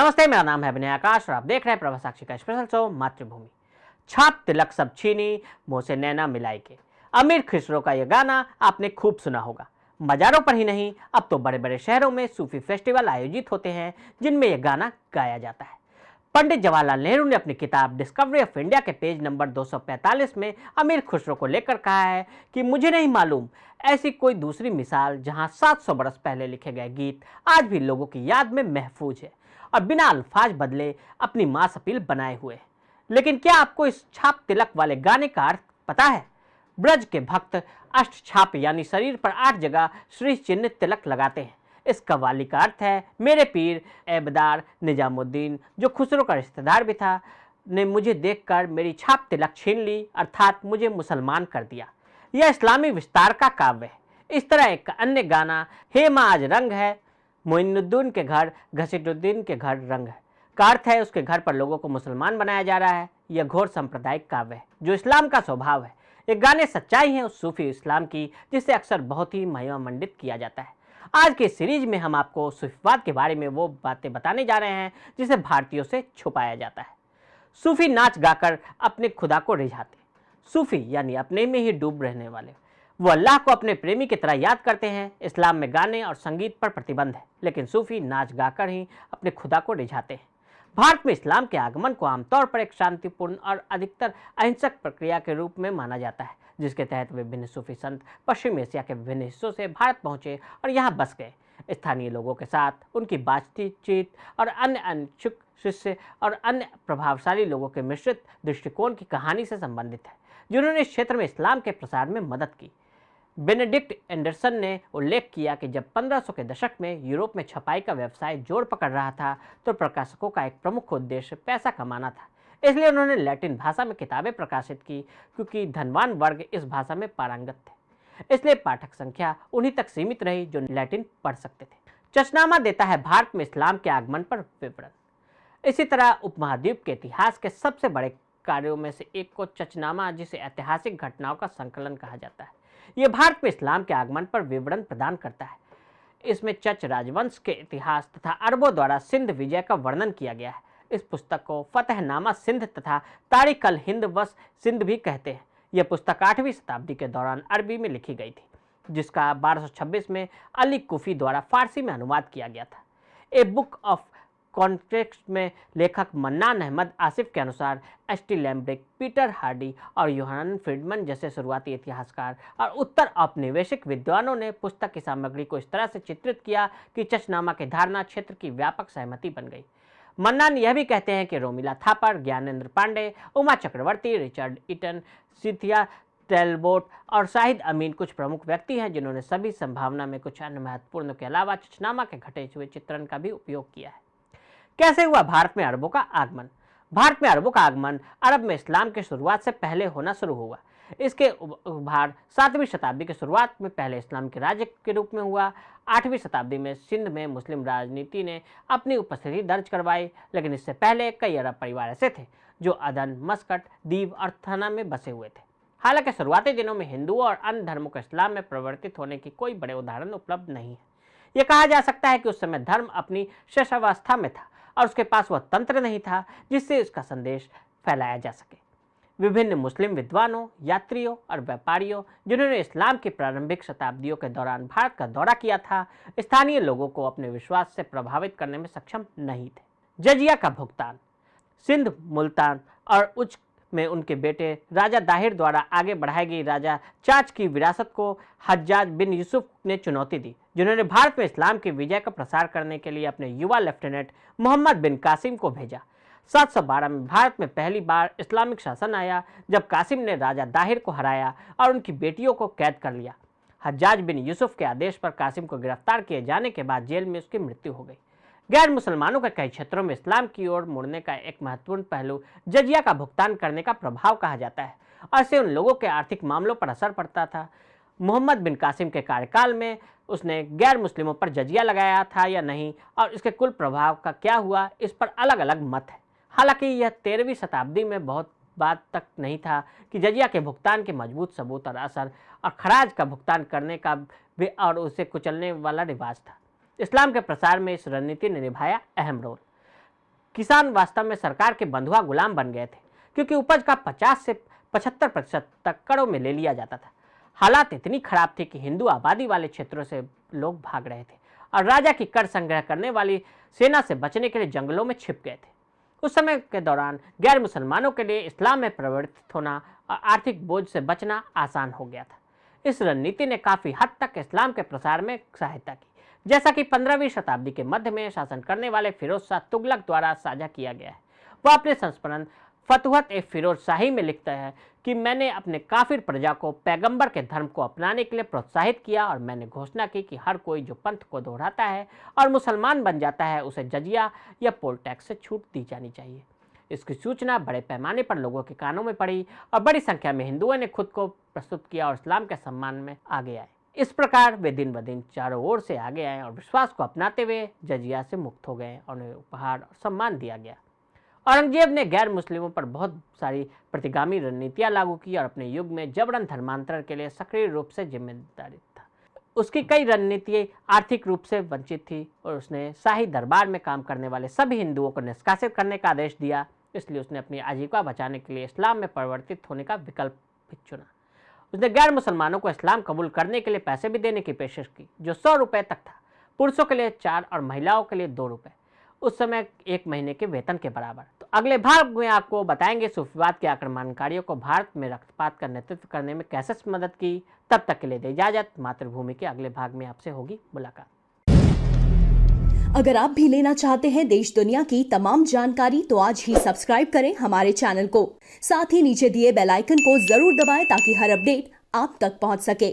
नमस्ते, मेरा नाम है विनय आकाश और आप देख रहे हैं प्रभा साक्षी का स्पेशल शो मातृभूमि। छाप तिलक सब छीनी, मुंह से नैना मिलाई के। अमीर खुसरो का यह गाना आपने खूब सुना होगा। बाजारों पर ही नहीं, अब तो बड़े बड़े शहरों में सूफी फेस्टिवल आयोजित होते हैं जिनमें यह गाना गाया जाता है। पंडित जवाहरलाल नेहरू ने अपनी किताब डिस्कवरी ऑफ इंडिया के पेज नंबर 245 में अमीर खुसरो को लेकर कहा है कि मुझे नहीं मालूम ऐसी कोई दूसरी मिसाल जहां 700 बरस पहले लिखे गए गीत आज भी लोगों की याद में महफूज है और बिना अल्फाज बदले अपनी मास अपील बनाए हुए है। लेकिन क्या आपको इस छाप तिलक वाले गाने का अर्थ पता है? ब्रज के भक्त अष्ट छाप यानी शरीर पर 8 जगह श्री चिन्ह तिलक लगाते हैं। इस कव्वाली का अर्थ है, मेरे पीर एबदार निजामुद्दीन, जो खुसरो का रिश्तेदार भी था, ने मुझे देखकर मेरी छाप तिलक छीन ली, अर्थात मुझे मुसलमान कर दिया। यह इस्लामी विस्तार का काव्य है। इस तरह एक अन्य गाना, हे माँ आज रंग है, मोइनुद्दीन के घर घसीटुद्दीन के घर रंग है, का अर्थ है उसके घर पर लोगों को मुसलमान बनाया जा रहा है। यह घोर सांप्रदायिक काव्य है जो इस्लाम का स्वभाव है। ये गाने सच्चाई है उस सूफी इस्लाम की जिसे अक्सर बहुत ही महिमा मंडित किया जाता है। आज के सीरीज में हम आपको सूफीवाद के बारे में वो बातें बताने जा रहे हैं जिसे भारतीयों से छुपाया जाता है। सूफी नाच गाकर अपने खुदा को रिझाते। सूफी यानी अपने में ही डूब रहने वाले, वो अल्लाह को अपने प्रेमी की तरह याद करते हैं। इस्लाम में गाने और संगीत पर प्रतिबंध है, लेकिन सूफी नाच गाकर ही अपने खुदा को रिझाते हैं। भारत में इस्लाम के आगमन को आमतौर पर एक शांतिपूर्ण और अधिकतर अहिंसक प्रक्रिया के रूप में माना जाता है, जिसके तहत विभिन्न सूफी संत पश्चिम एशिया के विभिन्न हिस्सों से भारत पहुंचे और यहाँ बस गए। स्थानीय लोगों के साथ उनकी बातचीत और अन्य अनशुक शिष्य और अन्य प्रभावशाली लोगों के मिश्रित दृष्टिकोण की कहानी से संबंधित है, जिन्होंने इस क्षेत्र में इस्लाम के प्रसार में मदद की। बेनेडिक्ट एंडरसन ने उल्लेख किया कि जब 1500 के दशक में यूरोप में छपाई का व्यवसाय जोर पकड़ रहा था तो प्रकाशकों का एक प्रमुख उद्देश्य पैसा कमाना था। इसलिए उन्होंने लैटिन भाषा में किताबें प्रकाशित की, क्योंकि धनवान वर्ग इस भाषा में पारंगत थे। इसलिए पाठक संख्या उन्हीं तक सीमित रही जो लैटिन पढ़ सकते थे। चचनामा देता है भारत में इस्लाम के आगमन पर विवरण। इसी तरह उपमहाद्वीप के इतिहास के सबसे बड़े कार्यों में से एक को चचनामा, जिसे ऐतिहासिक घटनाओं का संकलन कहा जाता है, यह भारत में इस्लाम के आगमन पर विवरण प्रदान करता है। इसमें चच राजवंश के इतिहास तथा अरबों द्वारा सिंध विजय का वर्णन किया गया है। इस पुस्तक को फतहनामा सिंध तथा तारिक अल हिंद वस सिंध भी कहते हैं। यह पुस्तक 8वीं शताब्दी के दौरान अरबी में लिखी गई थी, जिसका 1226 में अली कुफी द्वारा फारसी में अनुवाद किया गया था। ए बुक ऑफ कॉन्टेक्स्ट में लेखक मन्नान अहमद आसिफ के अनुसार एच.टी. लैम्ब्रिक, पीटर हार्डी और योहानन फ्रीडमैन जैसे शुरुआती इतिहासकार और उत्तर औपनिवेशिक विद्वानों ने पुस्तक की सामग्री को इस तरह से चित्रित किया कि चचनामा की धारणा क्षेत्र की व्यापक सहमति बन गई। मन्नान यह भी कहते हैं कि रोमिला थापर, ज्ञानेंद्र पांडे, उमा चक्रवर्ती, रिचर्ड ईटन, सिथिया टेलबोट और शाहिद अमीन कुछ प्रमुख व्यक्ति हैं जिन्होंने सभी संभावना में कुछ अन्य महत्वपूर्ण के अलावा चचनामा के घटे हुए चित्रण का भी उपयोग किया है। कैसे हुआ भारत में अरबों का आगमन? भारत में अरबों का आगमन अरब में इस्लाम की शुरुआत से पहले होना शुरू हुआ। इसके उभार 7वीं शताब्दी की शुरुआत में पहले इस्लाम के राज्य के रूप में हुआ। 8वीं शताब्दी में सिंध में मुस्लिम राजनीति ने अपनी उपस्थिति दर्ज करवाई, लेकिन इससे पहले कई अरब परिवार ऐसे थे जो अदन, मस्कट, दीव और थाना में बसे हुए थे। हालांकि शुरुआती दिनों में हिंदुओं और अन्य धर्मों के इस्लाम में परिवर्तित होने की कोई बड़े उदाहरण उपलब्ध नहीं है। यह कहा जा सकता है कि उस समय धर्म अपनी शैशवावस्था में था और उसके पास वह तंत्र नहीं था जिससे इसका संदेश फैलाया जा सके। विभिन्न मुस्लिम विद्वानों, यात्रियों और व्यापारियों जिन्होंने इस्लाम की प्रारंभिक शताब्दियों के दौरान भारत का दौरा किया था, स्थानीय लोगों को अपने विश्वास से प्रभावित करने में सक्षम नहीं थे। जजिया का भुगतान। सिंध, मुल्तान और उच्च में उनके बेटे राजा दाहिर द्वारा आगे बढ़ाई गई राजा चाच की विरासत को हज्जाज बिन यूसुफ ने चुनौती दी, जिन्होंने भारत में इस्लाम की विजय का प्रसार करने के लिए अपने युवा लेफ्टिनेंट मोहम्मद बिन कासिम को भेजा। 712 में भारत में पहली बार इस्लामिक शासन आया, जब कासिम ने राजा दाहिर को हराया और उनकी बेटियों को कैद कर लिया। हज्जाज बिन यूसुफ के आदेश पर कासिम को गिरफ्तार किए जाने के बाद जेल में उसकी मृत्यु हो गई। गैर मुसलमानों के कई क्षेत्रों में इस्लाम की ओर मुड़ने का एक महत्वपूर्ण पहलू जजिया का भुगतान करने का प्रभाव कहा जाता है, और इससे उन लोगों के आर्थिक मामलों पर असर पड़ता था। मोहम्मद बिन कासिम के कार्यकाल में उसने गैर मुस्लिमों पर जजिया लगाया था या नहीं, और इसके कुल प्रभाव का क्या हुआ, इस पर अलग अलग मत है। हालांकि यह 13वीं शताब्दी में बहुत बात तक नहीं था कि जजिया के भुगतान के मजबूत सबूत और असर, और खराज का भुगतान करने का भी और उसे कुचलने वाला रिवाज था। इस्लाम के प्रसार में इस रणनीति ने निभाया अहम रोल। किसान वास्तव में सरकार के बंधुआ गुलाम बन गए थे, क्योंकि उपज का 50 से 75% तक करों में ले लिया जाता था। हालात इतनी खराब थी कि हिंदू आबादी वाले क्षेत्रों से लोग भाग रहे थे और राजा की कर संग्रह करने वाली सेना से बचने के लिए जंगलों में छिप गए थे। उस समय के दौरान गैर मुसलमानों के लिए इस्लाम में परिवर्तित होना और आर्थिक बोझ से बचना आसान हो गया था। इस रणनीति ने काफी हद तक इस्लाम के प्रसार में सहायता की, जैसा कि 15वीं शताब्दी के मध्य में शासन करने वाले फिरोज शाह तुगलक द्वारा साझा किया गया है। वह अपने संस्मरण फतुहत ए फिरोज शाही में लिखता है कि मैंने अपने काफिर प्रजा को पैगंबर के धर्म को अपनाने के लिए प्रोत्साहित किया और मैंने घोषणा की कि हर कोई जो पंथ को दोहराता है और मुसलमान बन जाता है उसे जजिया या पोल टैक्स से छूट दी जानी चाहिए। इसकी सूचना बड़े पैमाने पर लोगों के कानों में पड़ी और बड़ी संख्या में हिंदुओं ने खुद को प्रस्तुत किया और इस्लाम के सम्मान में आगे आए। इस प्रकार वे दिन ब दिन चारों ओर से आगे आए और विश्वास को अपनाते हुए जजिया से मुक्त हो गए और उन्हें उपहार और सम्मान दिया गया। औरंगजेब ने गैर मुस्लिमों पर बहुत सारी प्रतिगामी रणनीतियां लागू की और अपने युग में जबरन धर्मांतरण के लिए सक्रिय रूप से जिम्मेदारी था। उसकी कई रणनीतियां आर्थिक रूप से वंचित थी और उसने शाही दरबार में काम करने वाले सभी हिंदुओं को निष्कासित करने का आदेश दिया। इसलिए उसने अपनी आजीविका बचाने के लिए इस्लाम में परिवर्तित होने का विकल्प भी चुना। उसने गैर मुसलमानों को इस्लाम कबूल करने के लिए पैसे भी देने की पेशकश की, जो 100 रुपये तक था, पुरुषों के लिए 4 और महिलाओं के लिए 2 रुपये, उस समय 1 महीने के वेतन के बराबर। तो अगले भाग में आपको बताएंगे सूफीवाद के आक्रमणकारियों को भारत में रक्तपात का नेतृत्व करने में कैसे मदद की। तब तक के लिए दे इजाजत। मातृभूमि के अगले भाग में आपसे होगी मुलाकात। अगर आप भी लेना चाहते हैं देश दुनिया की तमाम जानकारी तो आज ही सब्सक्राइब करें हमारे चैनल को। साथ ही नीचे दिए बेल आइकन को जरूर दबाएं ताकि हर अपडेट आप तक पहुंच सके।